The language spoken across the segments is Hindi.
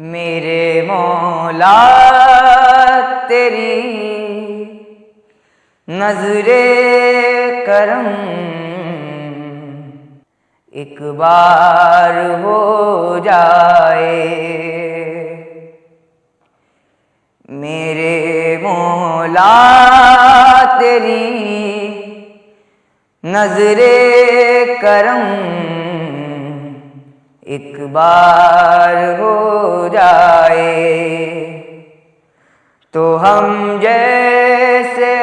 मेरे मौला तेरी नजरे करम एक बार हो जाए। मेरे मौला तेरी नजरे करम एक बार हो जाए तो हम जैसे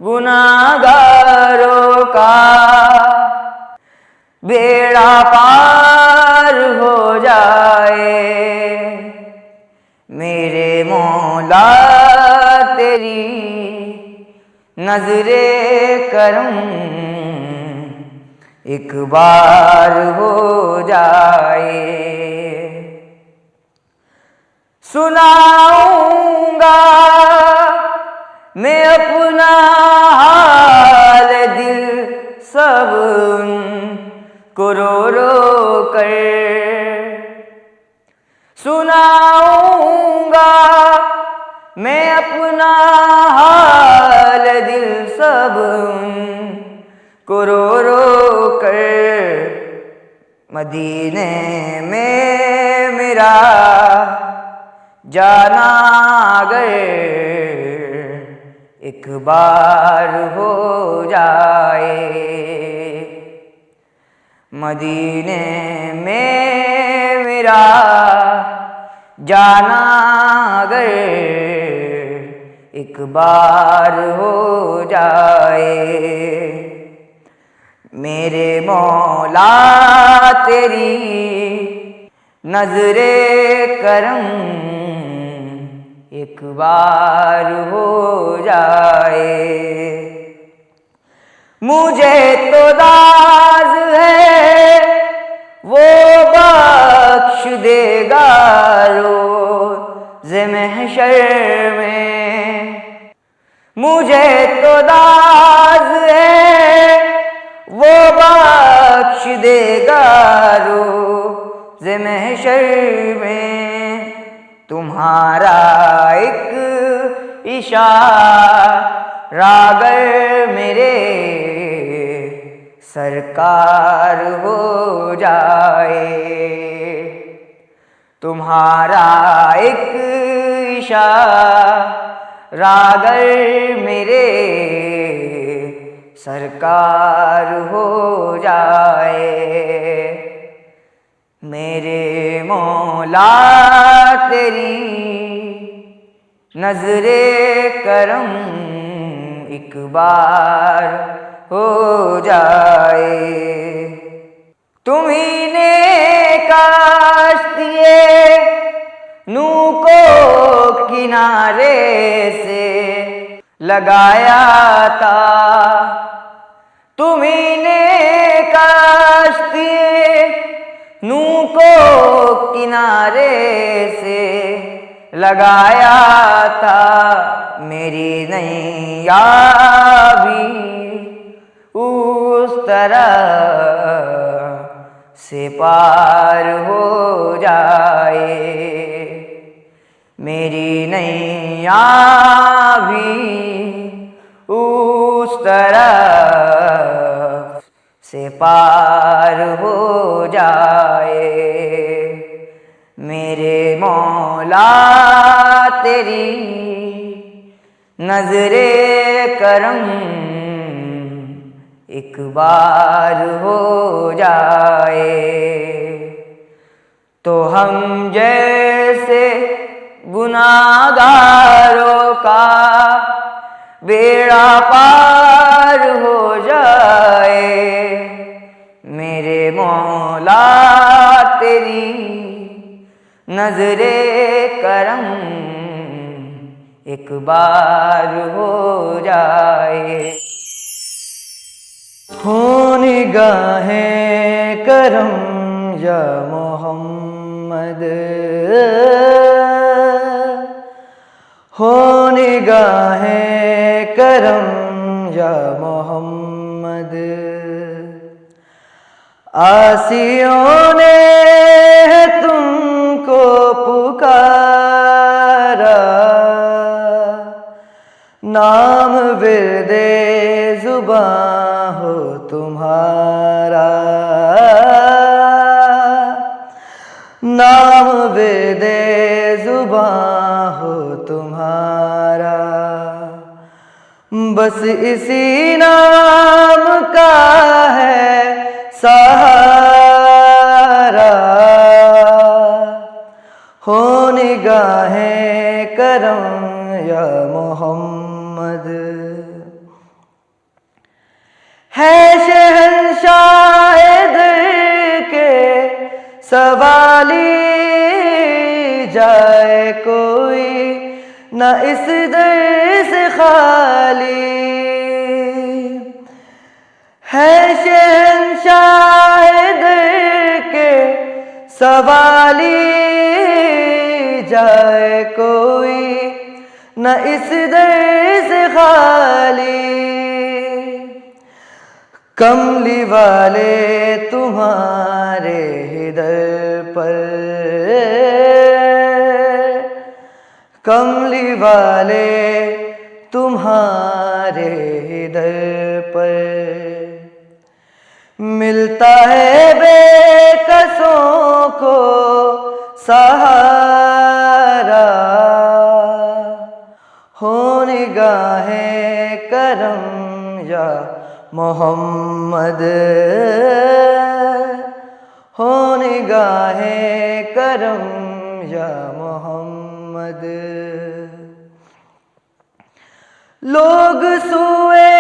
गुनाहगारों का बेड़ा पार हो जाए। मेरे मौला तेरी नजरे करम एक बार हो जाए। सुनाऊंगा मैं अपना हाल दिल सब उनको रो रो कर। सुनाऊंगा मैं अपना हाल दिल सब उनको रो रो कर। मदीने में मेरा जाना अगर एक बार हो जाए। मदीने में मेरा जाना अगर एक बार हो जाए। मेरे मौला तेरी नजरे करम एक बार हो जाए। मुझे तो दाज है वो बख्श देगा रोज़े महशर में। मुझे तो दाज है वो बख्श देगा रोज़े महशर में। तुम्हारा एक इशारा अगर मेरे सरकार हो जाए। तुम्हारा एक इशारा अगर मेरे सरकार हो जाए। मेरे मौला तेरी नजरे करम एक बार हो जाए। तुम्ही ने काश्तिए नूह को किनारे से लगाया था। तुम्ही ने काश्तिए नूह को किनारे से लगाया था। मेरी नैया भी उस तरह से पार हो जाए। मेरी नैया भी उस तरह से पार हो जाए। मेरे मौला तेरी नजरे करम एक बार हो जाए तो हम जैसे गुनाहगारों का बेड़ा पार हो जाए। मेरे मौला तेरी नजरे करम एक बार हो जाए। हो निगाहें करम या मोहम्मद, हो निगाहें करम या मोहम्मद। आसियों ने तुमको नाम विदे जुबां हो तुम्हारा, बस इसी नाम का है सहारा। हो निगाहें करम या मोहम्मद, है शहंशाह दर के सवाली, जाए कोई न इस दर से खाली। है शहंशाह दर के सवाली, जाए कोई न इस दर से खाली। कमली वाले तुम्हारे दर पर, कमली वाले तुम्हारे दर पर, मिलता है बेकसों को सहारा। हो निगाहें करम या मोहम्मद, हो निगाहें करम या मोहम्मद। लोग सुए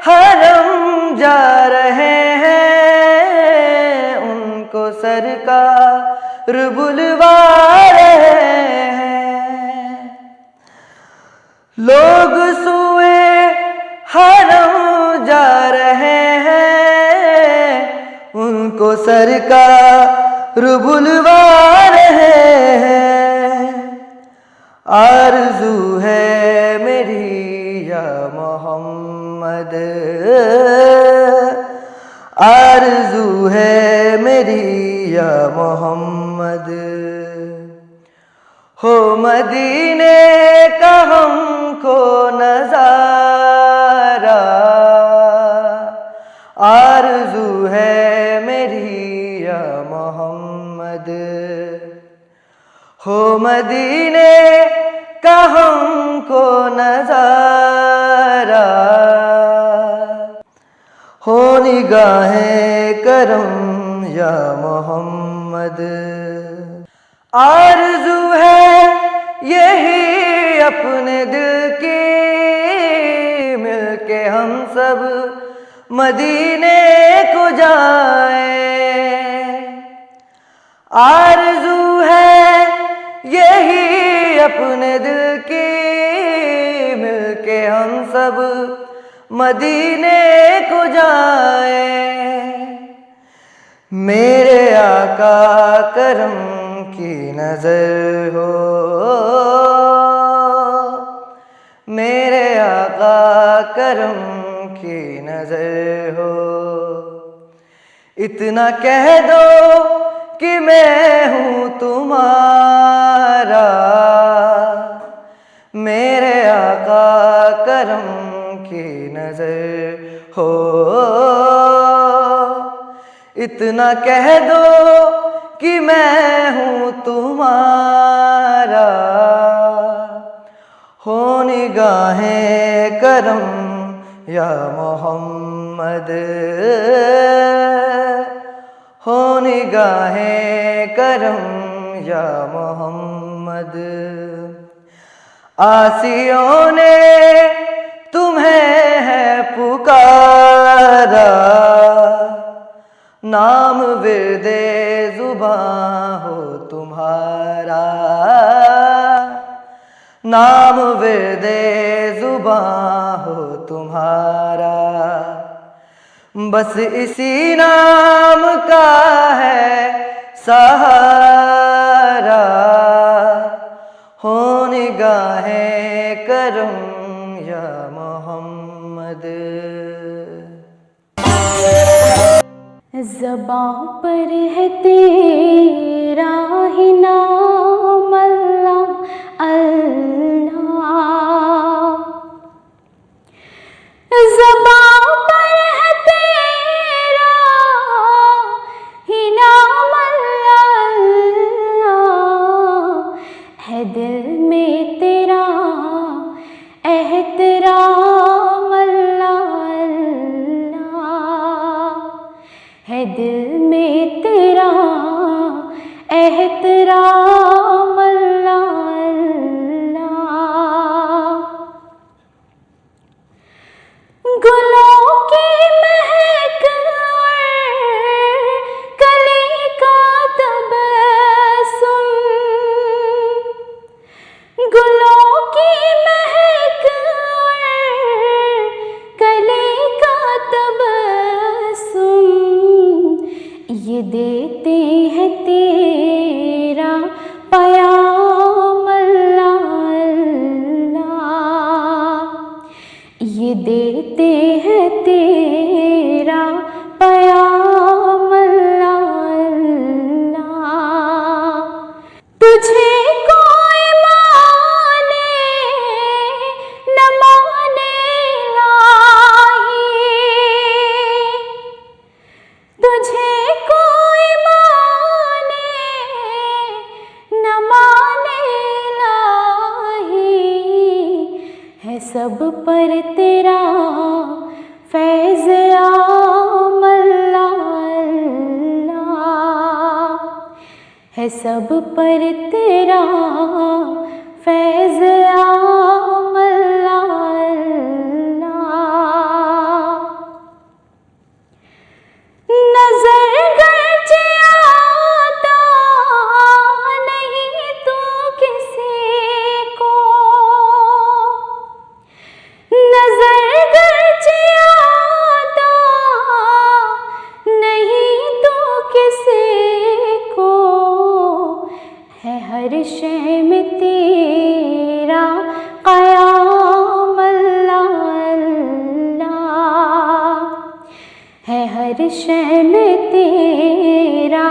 हरम जा रहे हैं, उनको सरकार बुलवा रहे हैं। लोग सुए हरम जा रहे हैं, उनको सरकार बुलवा रहे हैं। आरज़ू है मेरी या मोहम्मद, आरज़ू है मेरी या मोहम्मद। हो मदीने का हमको नज़ारा, आरज़ू है मेरी या मोहम्मद। हो मदीने का हमको नज़ारा, हो निगाहें करम या मोहम्मद। आरज़ू है यही अपने दिल की, मिलके हम सब मदीने को जाएं। आरज़ू है यही अपने दिल की, मिलके हम सब मदीने को जाएं। मेरे आका करम की नजर हो, मेरे आका करम की नजर हो। इतना कह दो कि मैं हूँ तुम्हारा, मेरे आका करम की नजर हो। इतना कह दो कि मैं हूँ तुम्हारा, हो निगाहें करम या मोहम्मद, हो निगाहें करम या मोहम्मद। आसियों ने तुम्हें है पुकारा, नाम विदे जुबां हो तुम्हारा, नाम विदे जुबां हो तुम्हारा। बस इसी नाम का है सहारा, हो निगाहें करम या मोहम्मद। ज़बां पर है तेरा ही नाम अल्लाह अल्लाह, ज़बां पर है तेरा ही नाम अल्लाह एहतराम अल्लाह अल्लाह। गुलों की महक कली का तबस्सुम, गुलों की महक कली का तबस्सुम, ये देते हैं तेरा पयाम अल्लाह अल्लाह। ये देते हैं तेरा पयाम अल्लाह अल्लाह। तुझे कोई माने न माने इलाही, तुझे कोई माने न माने इलाही, है सब पर तेरा फैज़ आम अल्लाह अल्लाह। है सब पर तेरा फैज़ आम अल्लाह अल्लाह। नजर गरचे आता नहीं तो किसी को, नजर गरचे आता नहीं तो किसी को, है हर शय में तेरा क़याम अल्लाह अल्लाह। है हर शय में तेरा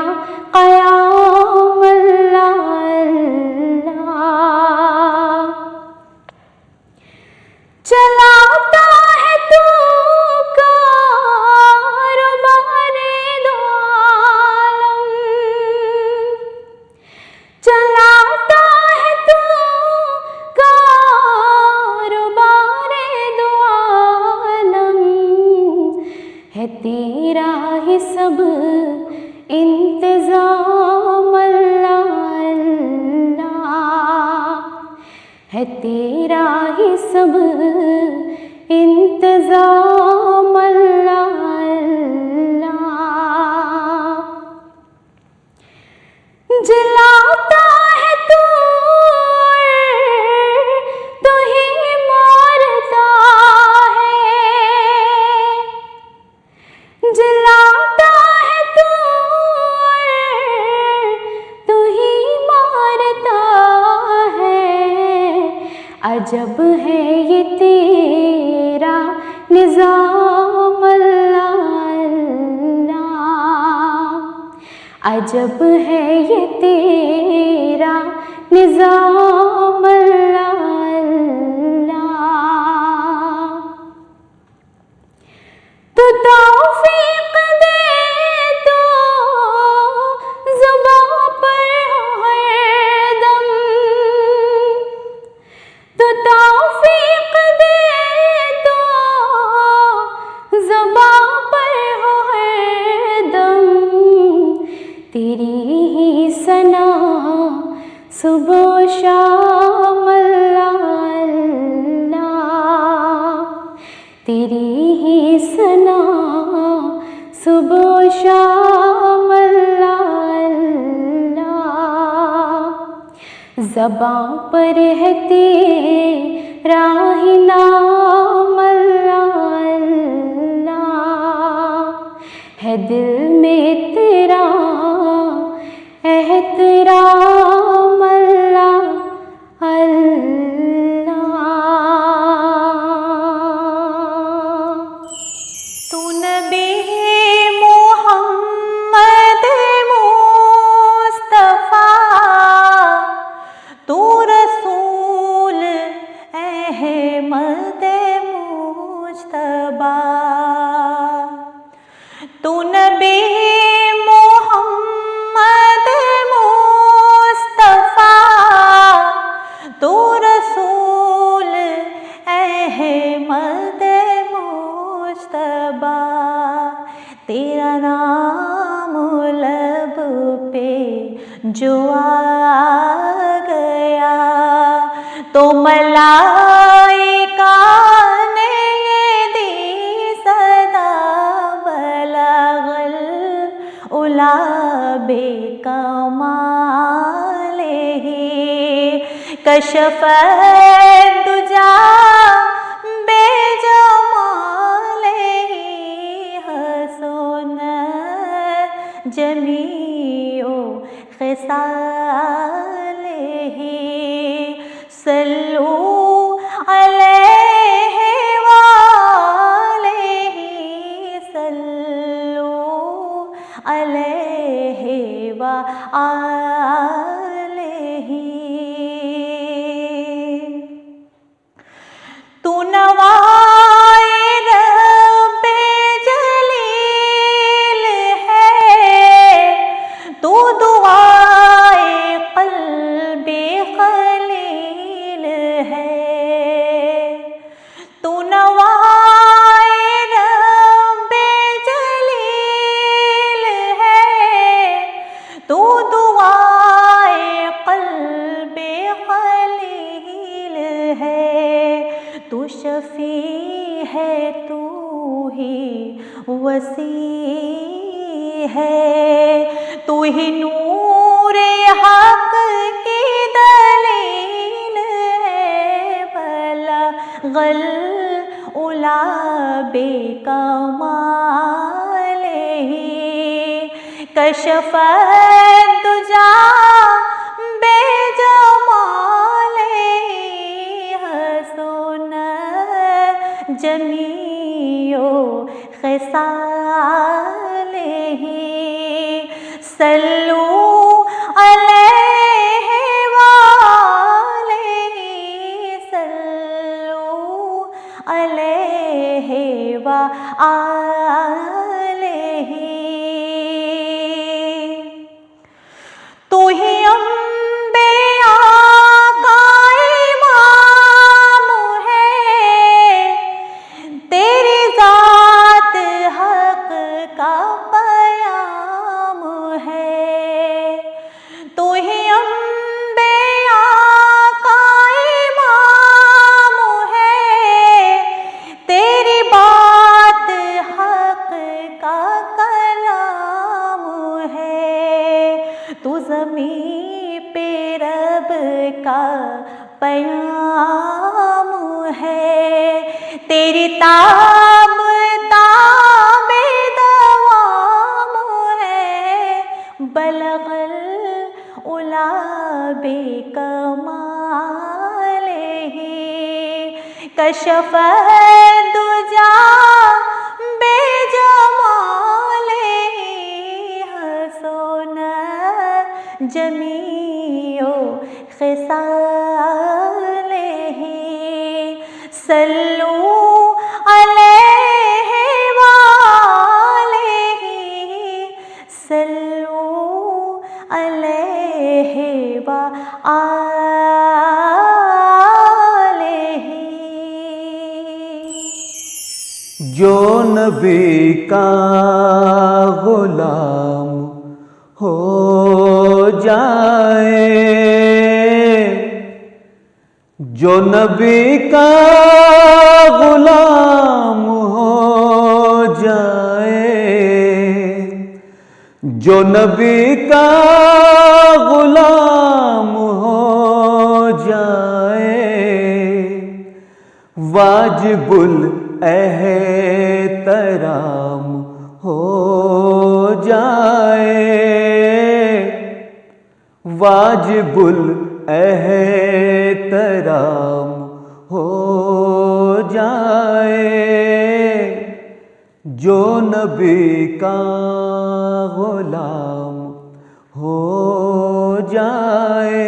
क़याम अल्लाह अल्लाह। चलाता है तू कारोबारे दो आलम, चलाता है तू कारोबारे दो आलम, है तेरा ही सब इंतज़ाम अल्लाह अल्लाह। है तेरा ही सब इंतज़ाम अल्लाह अल्लाह। जलाता है तू तो ही मारता है, जलाता है तू ही मारता है। अजब है ये तेरा निज़ाम अल्लाह अल्लाह। अजब है ये तेरा निज़ाम अल्लाह अल्लाह। तू तौफीक दे तो ज़ुबां पर हो हरदम, तू तौफीक दे तो ज़ुबां पर हो हरदम, तेरी ही सना सुबह शाम अल्लाह अल्लाह। तेरी ही सना सुबह शाम अल्लाह अल्लाह। ज़बां पर है तेरा ही नाम अल्लाह अल्लाह। है दिल में तेरा एहतराम अल्लाह अल्लाह। तू नबी मोहम्मद मुस्तफ़ा, तू रसूल अहमद मुज्तबा। तू नबी मोहम्मद मुस्तफ़ा, जो आ गया, तो मलाइका ने ये दी सदा, बलगल उला बेकमाले ही, कशफ दुजा बेजमाले ही, हसन जमीओ खिसाले ही, सल्लू अलैहि वालैहि, सल्लू अलैहि वालैहि। तू नवाए रब्बे जलील है, तू दुआए क़ल्बे खलील है, तू नवाए रब्बे जलील है, तू दुआए क़ल्बे खलील है, तू शफी है, तू ही वसी है, तू ही नूरे हक की दलील है, बलगल उला बेकमाले ही, कशफ दुजा बेजमाले ही, हसन जमीओ खिसाले ही, सल्लू अलैहि वालैहि, सल्लू अलैहि वालैहि। तू ही अम्बिया का इमाम है, तेरी जात हक का पयाम है, तू ही अम्बिया का इमाम है, तेरी बात हक का कलाम है, तू ज़मीं पे रब का पयाम है, तेरी ताब ताबे दवाम है, बलगल उला बेकमाले ही, कशफ दुजा बेजमाले ही, हसन जमीओ खिसाले ही, सल्लू अलैहि वालैहि, सल्लू अलैहि वालैहि। जो नबी का गुलाम हो जाए, जो नबी का गुलाम हो जाए, जो नबी का गुलाम हो जाए, वाजिबुल एहतराम हो जाए, वाजिबुल एहतराम हो जाए, जो नबी का गुलाम हो जाए।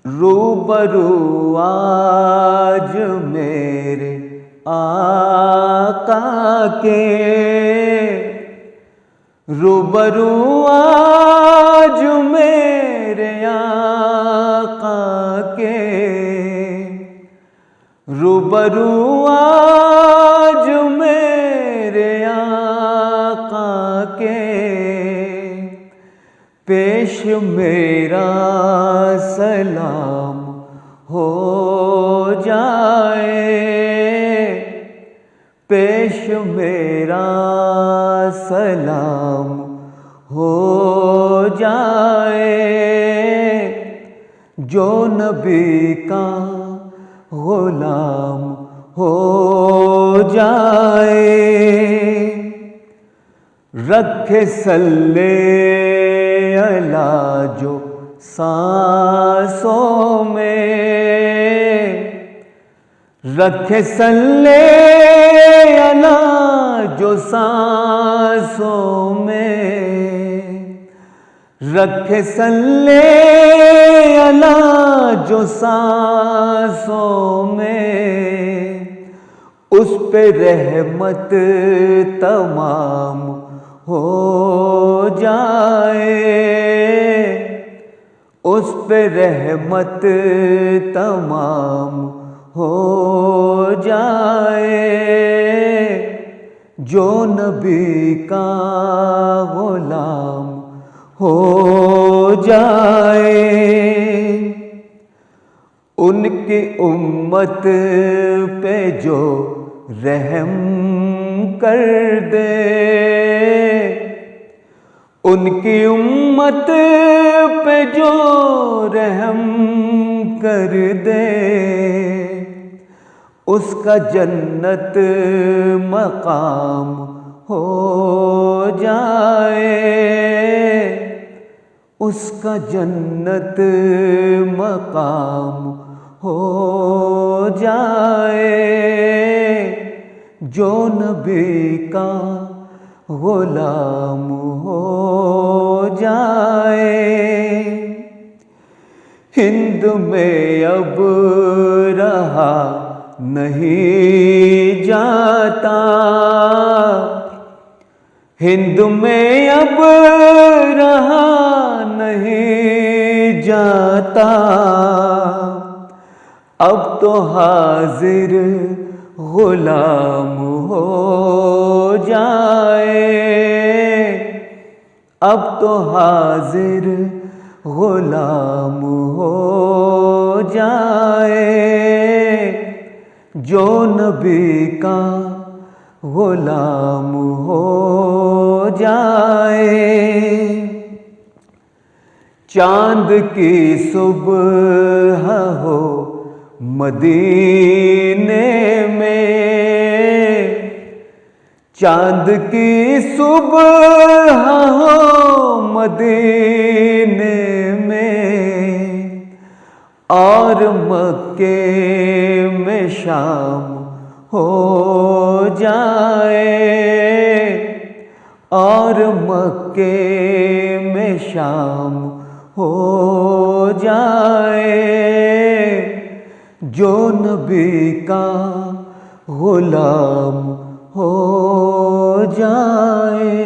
रूबरू आज मेरे आका के, रूबरू आज मेरे आका के, रूबरू आज मेरे आका के, पेश मेरा सलाम हो जाए, पेश मेरा सलाम हो जाए, जो नबी का गुलाम हो जाए। रखे सल्ले अला जो सांसों में, रखे सल्ले अला जो सांसों में, रखे सल्ले अला जो सांसों में, उस पे रहमत तमाम हो जाए, उस पे रहमत तमाम हो जाए, जो नबी का गुलाम हो जाए। उनकी उम्मत पे जो रहम कर दे, उनकी उम्मत पे जो रहम कर दे, उसका जन्नत मकाम हो जाए, उसका जन्नत मकाम हो जाए, जो नबी का गुलाम हो जाए। हिंद में अब रहा नहीं जाता, हिंद में अब रहा नहीं जाता, अब तो हाजिर गुलाम हो जाए, अब तो हाजिर गुलाम हो जाए, जो नबी का गुलाम हो जाए। चांद की सुबह हो मदीने में, चांद की सुबह हो मदीने में, और मक्के में शाम हो जाए, और मक्के में शाम हो जाए, जो नबी का गुलाम हो जाए।